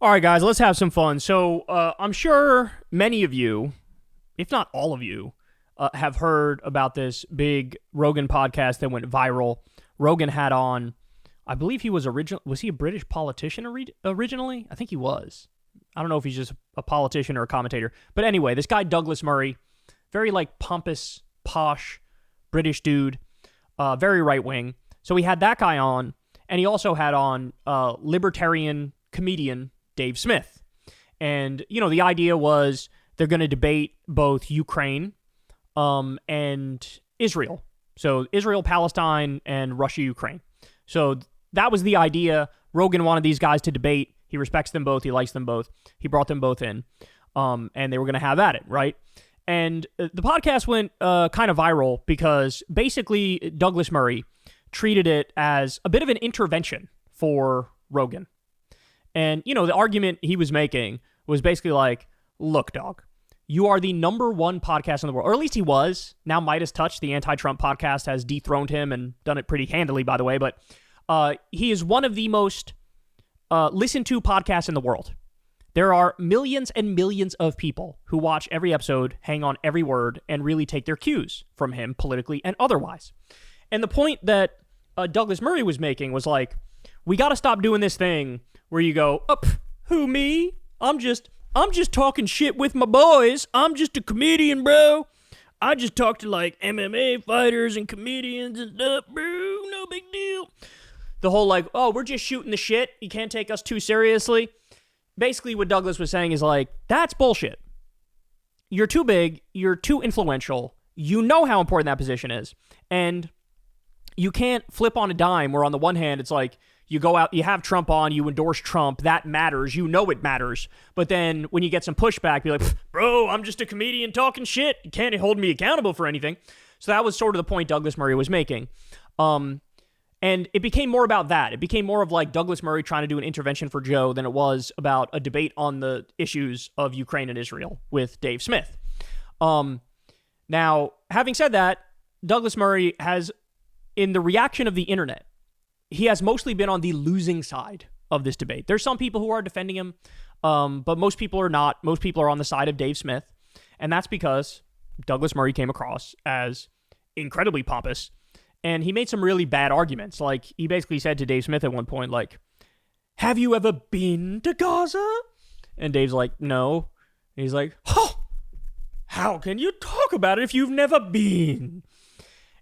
All right, guys, let's have some fun. So I'm sure many of you, if not all of you, have heard about this big Rogan podcast that went viral. Rogan had on, I believe he was he a British politician originally? I think he was. I don't know if he's just a politician or a commentator. But anyway, this guy Douglas Murray, very like pompous, posh British dude, very right-wing. So he had that guy on, and he also had on libertarian comedian Dave Smith. And, you know, the idea was they're going to debate both Ukraine and Israel. So Israel, Palestine, and Russia, Ukraine. So that was the idea. Rogan wanted these guys to debate. He respects them both. He likes them both. He brought them both in. And they were going to have at it, right? And the podcast went kind of viral because basically Douglas Murray treated it as a bit of an intervention for Rogan. And, you know, the argument he was making was basically like, look, dog, you are the number one podcast in the world, or at least he was. Now Midas Touch, the anti-Trump podcast, has dethroned him and done it pretty handily, by the way. But he is one of the most listened to podcasts in the world. There are millions and millions of people who watch every episode, hang on every word, and really take their cues from him politically and otherwise. And the point that Douglas Murray was making was like, we got to stop doing this thing where you go, who, me? I'm just talking shit with my boys. I'm just a comedian, bro. I just talk to like MMA fighters and comedians and stuff, bro. No big deal. The whole like, oh, we're just shooting the shit. You can't take us too seriously. Basically what Douglas was saying is like, that's bullshit. You're too big. You're too influential. You know how important that position is. And you can't flip on a dime where on the one hand, it's like, you go out, you have Trump on, you endorse Trump, that matters, you know it matters. But then when you get some pushback, be like, bro, I'm just a comedian talking shit. You can't hold me accountable for anything. So that was sort of the point Douglas Murray was making. And it became more about that. It became more of like Douglas Murray trying to do an intervention for Joe than it was about a debate on the issues of Ukraine and Israel with Dave Smith. Now, having said that, Douglas Murray has, in the reaction of the internet, he has mostly been on the losing side of this debate. There's some people who are defending him, but most people are not. Most people are on the side of Dave Smith, and that's because Douglas Murray came across as incredibly pompous, and he made some really bad arguments. Like, he basically said to Dave Smith at one point, like, have you ever been to Gaza? And Dave's like, no. And he's like, how can you talk about it if you've never been?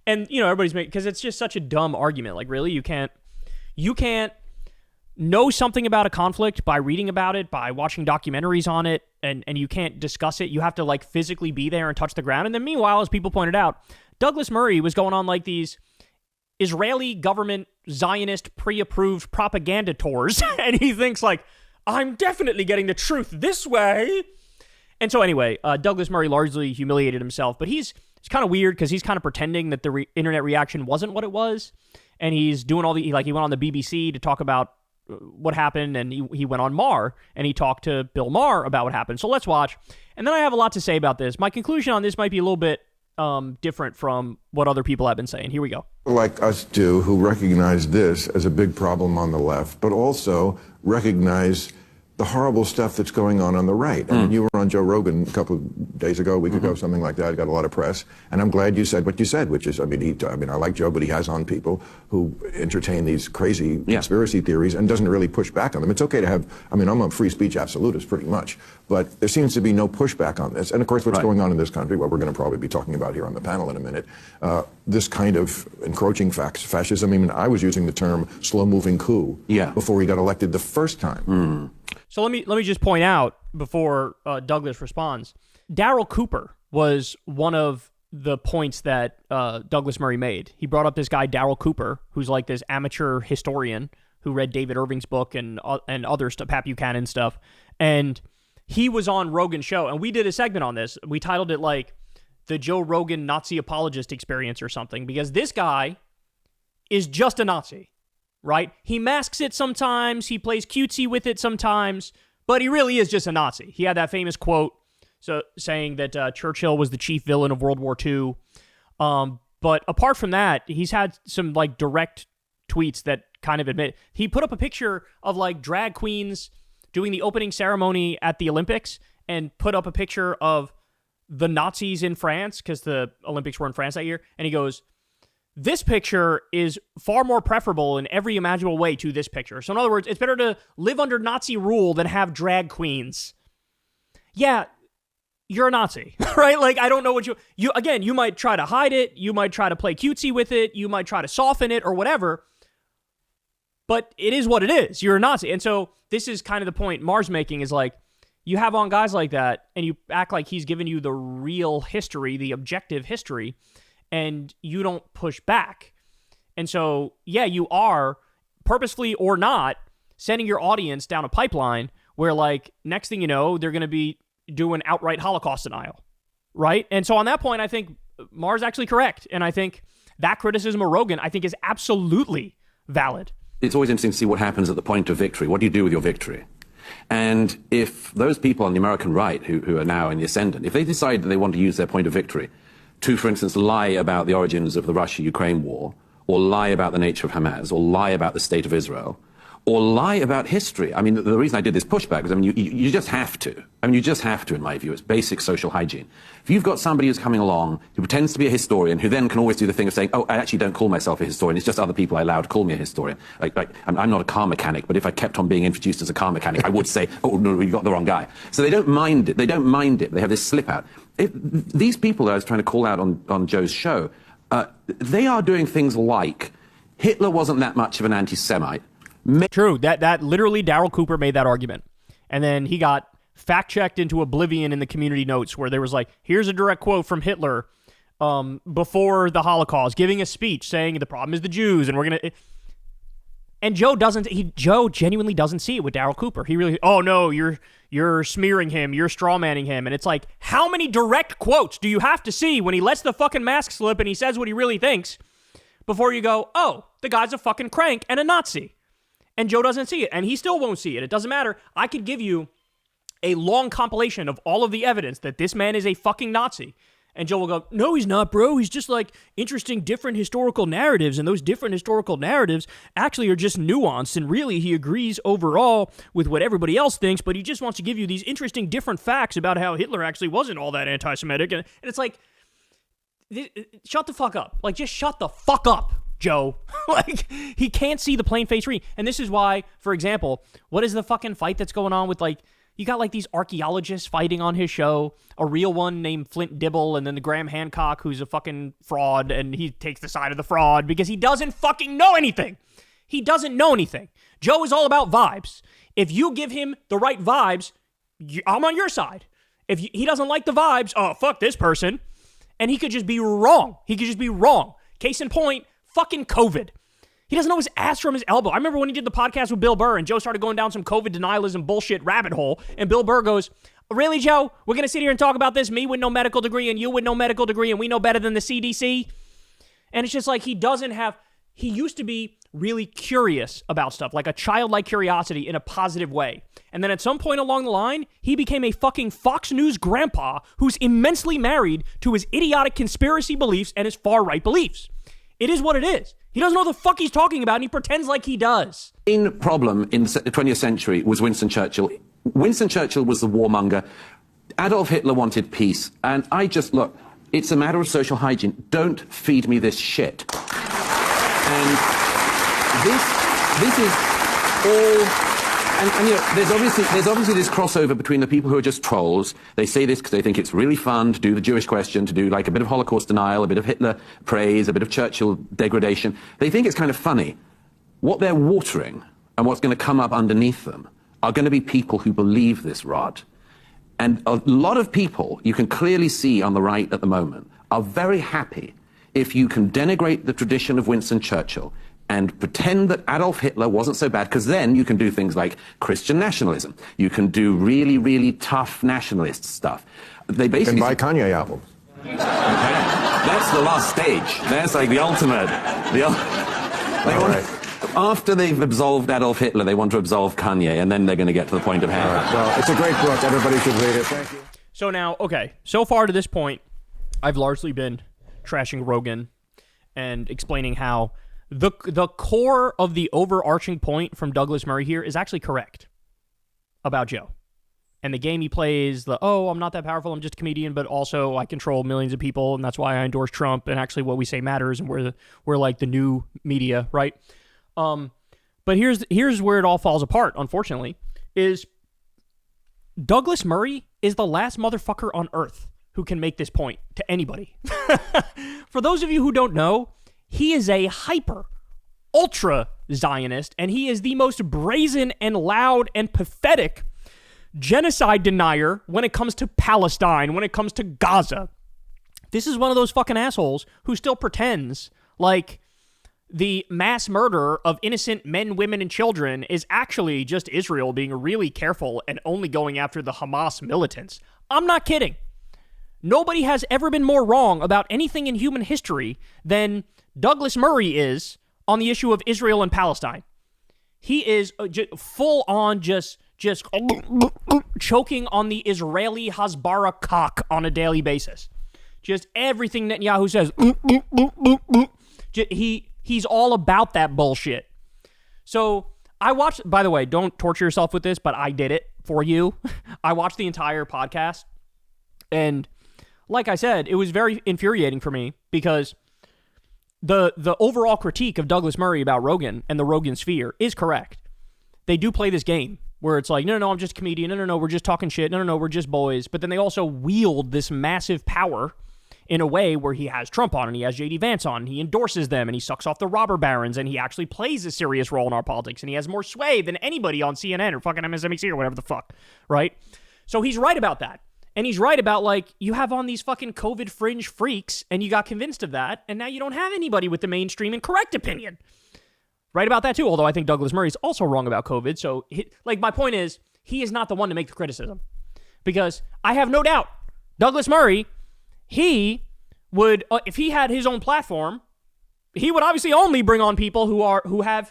And, you know, everybody's making, because it's just such a dumb argument. Like, really, you can't know something about a conflict by reading about it, by watching documentaries on it, and you can't discuss it. You have to, like, physically be there and touch the ground. And then meanwhile, as people pointed out, Douglas Murray was going on, like, these Israeli government Zionist pre-approved propaganda tours. And he thinks, like, I'm definitely getting the truth this way. And so anyway, Douglas Murray largely humiliated himself, but it's kind of weird because he's kind of pretending that the internet reaction wasn't what it was. And he's doing he went on the BBC to talk about what happened, and he went on Maher, and he talked to Bill Maher about what happened. So let's watch. And then I have a lot to say about this. My conclusion on this might be a little bit different from what other people have been saying. Here we go. Like us do, who recognize this as a big problem on the left, but also recognize the horrible stuff that's going on the right. I mean, you were on Joe Rogan a couple of days ago, a week ago, something like that. Got a lot of press, and I'm glad you said what you said, which is, I mean, I like Joe, but he has on people who entertain these crazy conspiracy theories and doesn't really push back on them. It's okay to have, I mean, I'm a free speech absolutist pretty much, but there seems to be no pushback on this. And of course, what's going on in this country, what we're going to probably be talking about here on the panel in a minute, this kind of encroaching fascism. I mean, I was using the term slow-moving coup before he got elected the first time. So let me just point out before Douglas responds, Daryl Cooper was one of the points that Douglas Murray made. He brought up this guy Daryl Cooper, who's like this amateur historian who read David Irving's book and other stuff, Pat Buchanan stuff, and he was on Rogan's show, and we did a segment on this. We titled it like the Joe Rogan Nazi apologist experience or something, because this guy is just a Nazi. Right? He masks it sometimes, he plays cutesy with it sometimes, but he really is just a Nazi. He had that famous quote saying that Churchill was the chief villain of World War II. But apart from that, he's had some like direct tweets that kind of admit. He put up a picture of like drag queens doing the opening ceremony at the Olympics and put up a picture of the Nazis in France, because the Olympics were in France that year, and he goes, this picture is far more preferable in every imaginable way to this picture. So in other words, it's better to live under Nazi rule than have drag queens. Yeah, you're a Nazi, right? Like, I don't know what you again, you might try to hide it, you might try to play cutesy with it, you might try to soften it or whatever, but it is what it is. You're a Nazi. And so this is kind of the point Maher's making, is like, you have on guys like that, and you act like he's giving you the real history, the objective history, and you don't push back. And so, yeah, you are, purposefully or not, sending your audience down a pipeline where, like, next thing you know, they're going to be doing outright Holocaust denial, right? And so on that point, I think Maher's actually correct. And I think that criticism of Rogan, I think, is absolutely valid. It's always interesting to see what happens at the point of victory. What do you do with your victory? And if those people on the American right who are now in the ascendant, if they decide that they want to use their point of victory to, for instance, lie about the origins of the Russia-Ukraine war, or lie about the nature of Hamas, or lie about the state of Israel, or lie about history. I mean, the reason I did this pushback is, I mean, you just have to. I mean, you just have to, in my view. It's basic social hygiene. If you've got somebody who's coming along who pretends to be a historian, who then can always do the thing of saying, oh, I actually don't call myself a historian, it's just other people I allow to call me a historian. Like I'm not a car mechanic, but if I kept on being introduced as a car mechanic, I would say, oh, no, you got the wrong guy. So they don't mind it. They don't mind it. They have this slip out. These people that I was trying to call out on Joe's show, they are doing things like, Hitler wasn't that much of an anti-Semite. True. That literally Darryl Cooper made that argument. And then he got fact-checked into oblivion in the community notes where there was like, here's a direct quote from Hitler before the Holocaust, giving a speech saying the problem is the Jews and we're going to... And Joe genuinely doesn't see it with Darryl Cooper. He really, oh no, you're smearing him, you're strawmanning him. And it's like, how many direct quotes do you have to see when he lets the fucking mask slip and he says what he really thinks before you go, oh, the guy's a fucking crank and a Nazi? And Joe doesn't see it, and he still won't see it. It doesn't matter. I could give you a long compilation of all of the evidence that this man is a fucking Nazi. And Joe will go, no, he's not, bro. He's just like interesting different historical narratives, and those different historical narratives actually are just nuanced, and really he agrees overall with what everybody else thinks, but he just wants to give you these interesting different facts about how Hitler actually wasn't all that anti-Semitic. And it's like, shut the fuck up. Like, just shut the fuck up, Joe. Like, he can't see the plain face read. And this is why, for example, what is the fucking fight that's going on with, like, you got, like, these archaeologists fighting on his show, a real one named Flint Dibble, and then the Graham Hancock, who's a fucking fraud, and he takes the side of the fraud because he doesn't fucking know anything. He doesn't know anything. Joe is all about vibes. If you give him the right vibes, I'm on your side. If he doesn't like the vibes, oh, fuck this person. And he could just be wrong. He could just be wrong. Case in point, fucking COVID. He doesn't know his ass from his elbow. I remember when he did the podcast with Bill Burr and Joe started going down some COVID denialism bullshit rabbit hole. And Bill Burr goes, really, Joe? We're going to sit here and talk about this? Me with no medical degree and you with no medical degree and we know better than the CDC? And it's just like he used to be really curious about stuff, like a childlike curiosity in a positive way. And then at some point along the line, he became a fucking Fox News grandpa who's immensely married to his idiotic conspiracy beliefs and his far-right beliefs. It is what it is. He doesn't know what the fuck he's talking about, and he pretends like he does. The main problem in the 20th century was Winston Churchill. Winston Churchill was the warmonger. Adolf Hitler wanted peace. And look, it's a matter of social hygiene. Don't feed me this shit. And this is all... And you know, there's obviously this crossover between the people who are just trolls. They say this because they think it's really fun to do the Jewish question, to do like a bit of Holocaust denial, a bit of Hitler praise, a bit of Churchill degradation. They think it's kind of funny. What they're watering and what's going to come up underneath them are going to be people who believe this rot. And a lot of people, you can clearly see on the right at the moment, are very happy if you can denigrate the tradition of Winston Churchill and pretend that Adolf Hitler wasn't so bad, because then you can do things like Christian nationalism. You can do really, really tough nationalist stuff. They basically buy Kanye albums. That's the last stage. That's like the ultimate. After they've absolved Adolf Hitler, they want to absolve Kanye, and then they're going to get to the point of hell. Right. Well, it's a great book. Everybody should read it. Thank you. So now, okay, so far to this point, I've largely been trashing Rogan and explaining how the core of the overarching point from Douglas Murray here is actually correct about Joe. And the game he plays, I'm not that powerful, I'm just a comedian, but also I control millions of people, and that's why I endorse Trump, and actually what we say matters, and we're like the new media, right? But here's where it all falls apart, unfortunately, is Douglas Murray is the last motherfucker on earth who can make this point to anybody. For those of you who don't know, he is a ultra Zionist, and he is the most brazen and loud and pathetic genocide denier when it comes to Palestine, when it comes to Gaza. This is one of those fucking assholes who still pretends like the mass murder of innocent men, women, and children is actually just Israel being really careful and only going after the Hamas militants. I'm not kidding. Nobody has ever been more wrong about anything in human history than Douglas Murray is on the issue of Israel and Palestine. He is full on just choking on the Israeli Hasbara cock on a daily basis. Just everything Netanyahu says. He's all about that bullshit. So I watched, by the way, don't torture yourself with this, but I did it for you. I watched the entire podcast. And like I said, it was very infuriating for me because the overall critique of Douglas Murray about Rogan and the Rogan sphere is correct. They do play this game where it's like, no, I'm just a comedian. No, we're just talking shit. No, we're just boys. But then they also wield this massive power in a way where he has Trump on and he has J.D. Vance on and he endorses them and he sucks off the robber barons and he actually plays a serious role in our politics and he has more sway than anybody on CNN or fucking MSNBC or whatever the fuck, right? So he's right about that. And he's right about, like, you have on these fucking COVID fringe freaks and you got convinced of that and now you don't have anybody with the mainstream and correct opinion. Right about that too, although I think Douglas Murray is also wrong about COVID. So, my point is, he is not the one to make the criticism. Because I have no doubt, Douglas Murray, he would, if he had his own platform, he would obviously only bring on people who have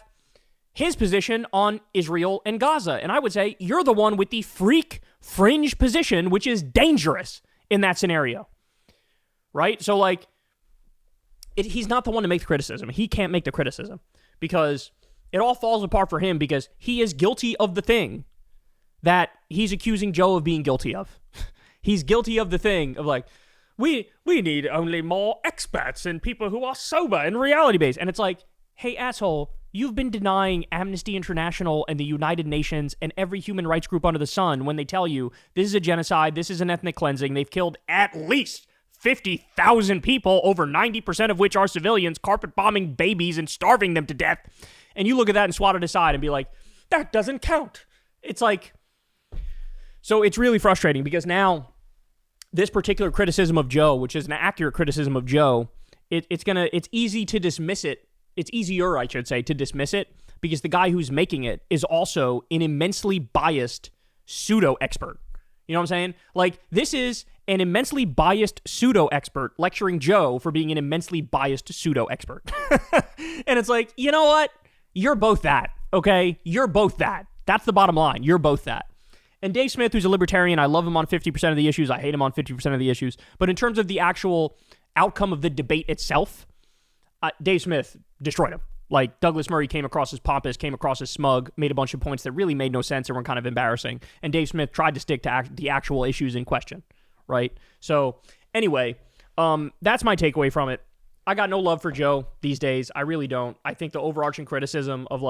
his position on Israel and Gaza. And I would say, you're the one with the freak fringe position, which is dangerous in that scenario. Right? So, he's not the one to make the criticism. He can't make the criticism. Because it all falls apart for him because he is guilty of the thing that he's accusing Joe of being guilty of. He's guilty of the thing of we need only more experts and people who are sober and reality-based. And it's like, hey, asshole, you've been denying Amnesty International and the United Nations and every human rights group under the sun when they tell you this is a genocide, this is an ethnic cleansing, they've killed at least 50,000 people, over 90% of which are civilians, carpet bombing babies and starving them to death. And you look at that and swat it aside and be like, that doesn't count. It's like, so it's really frustrating because now this particular criticism of Joe, which is an accurate criticism of Joe, it's easy to dismiss it. It's easier, I should say, to dismiss it because the guy who's making it is also an immensely biased pseudo-expert. You know what I'm saying? This is an immensely biased pseudo-expert lecturing Joe for being an immensely biased pseudo-expert. And it's like, you know what? You're both that, okay? You're both that. That's the bottom line. You're both that. And Dave Smith, who's a libertarian, I love him on 50% of the issues. I hate him on 50% of the issues. But in terms of the actual outcome of the debate itself, Dave Smith destroyed him. Douglas Murray came across as pompous, came across as smug, made a bunch of points that really made no sense and were kind of embarrassing. And Dave Smith tried to stick to the actual issues in question, right? So anyway, that's my takeaway from it. I got no love for Joe these days. I really don't. I think the overarching criticism of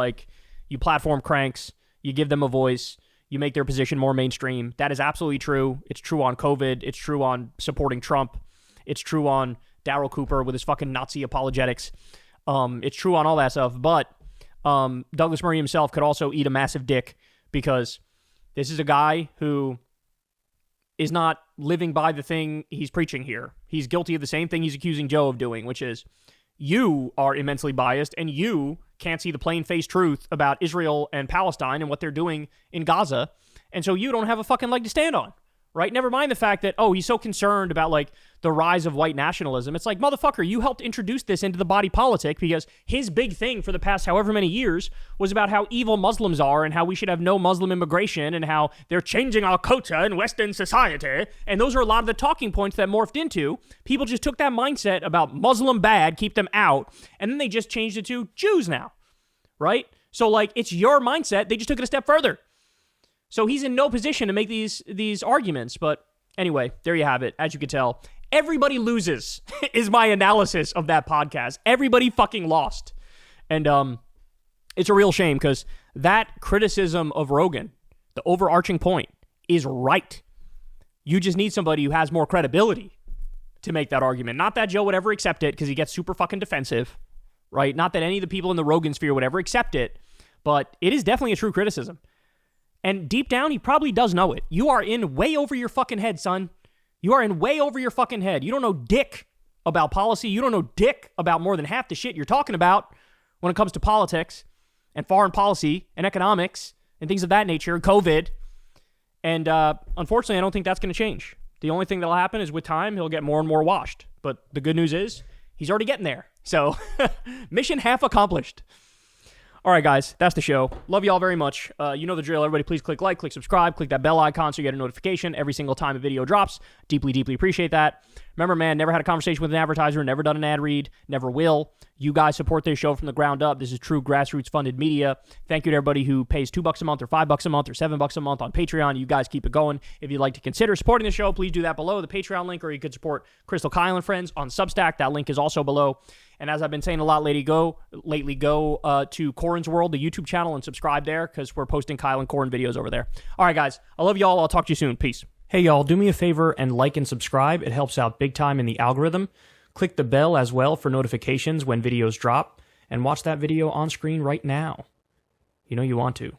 you platform cranks, you give them a voice, you make their position more mainstream. That is absolutely true. It's true on COVID. It's true on supporting Trump. It's true on Darryl Cooper with his fucking Nazi apologetics. It's true on all that stuff, but Douglas Murray himself could also eat a massive dick because this is a guy who is not living by the thing he's preaching here. He's guilty of the same thing he's accusing Joe of doing, which is you are immensely biased and you can't see the plain-faced truth about Israel and Palestine and what they're doing in Gaza, and so you don't have a fucking leg to stand on. Right? Never mind the fact that, he's so concerned about, the rise of white nationalism. It's like, motherfucker, you helped introduce this into the body politic because his big thing for the past however many years was about how evil Muslims are and how we should have no Muslim immigration and how they're changing our quota in Western society. And those are a lot of the talking points that morphed into. People just took that mindset about Muslim bad, keep them out, and then they just changed it to Jews now. Right? So, it's your mindset. They just took it a step further. So he's in no position to make these arguments. But anyway, there you have it. As you can tell, everybody loses is my analysis of that podcast. Everybody fucking lost. And it's a real shame because that criticism of Rogan, the overarching point, is right. You just need somebody who has more credibility to make that argument. Not that Joe would ever accept it because he gets super fucking defensive, right? Not that any of the people in the Rogan sphere would ever accept it, but it is definitely a true criticism. And deep down, he probably does know it. You are in way over your fucking head, son. You are in way over your fucking head. You don't know dick about policy. You don't know dick about more than half the shit you're talking about when it comes to politics and foreign policy and economics and things of that nature, and COVID. And unfortunately, I don't think that's going to change. The only thing that'll happen is with time, he'll get more and more washed. But the good news is he's already getting there. So mission half accomplished. All right, guys, that's the show. Love you all very much. You know the drill. Everybody, please click like, click subscribe, click that bell icon so you get a notification every single time a video drops. Deeply, deeply appreciate that. Remember, man, never had a conversation with an advertiser, never done an ad read, never will. You guys support this show from the ground up. This is true grassroots funded media. Thank you to everybody who pays $2 a month or $5 a month or $7 a month on Patreon. You guys keep it going. If you'd like to consider supporting the show, please do that below the Patreon link, or you could support Crystal Kyle and Friends on Substack. That link is also below. And as I've been saying a lot lately, go to Corin's World, the YouTube channel, and subscribe there because we're posting Kyle and Corin videos over there. All right, guys. I love y'all. I'll talk to you soon. Peace. Hey, y'all. Do me a favor and like and subscribe. It helps out big time in the algorithm. Click the bell as well for notifications when videos drop. And watch that video on screen right now. You know you want to.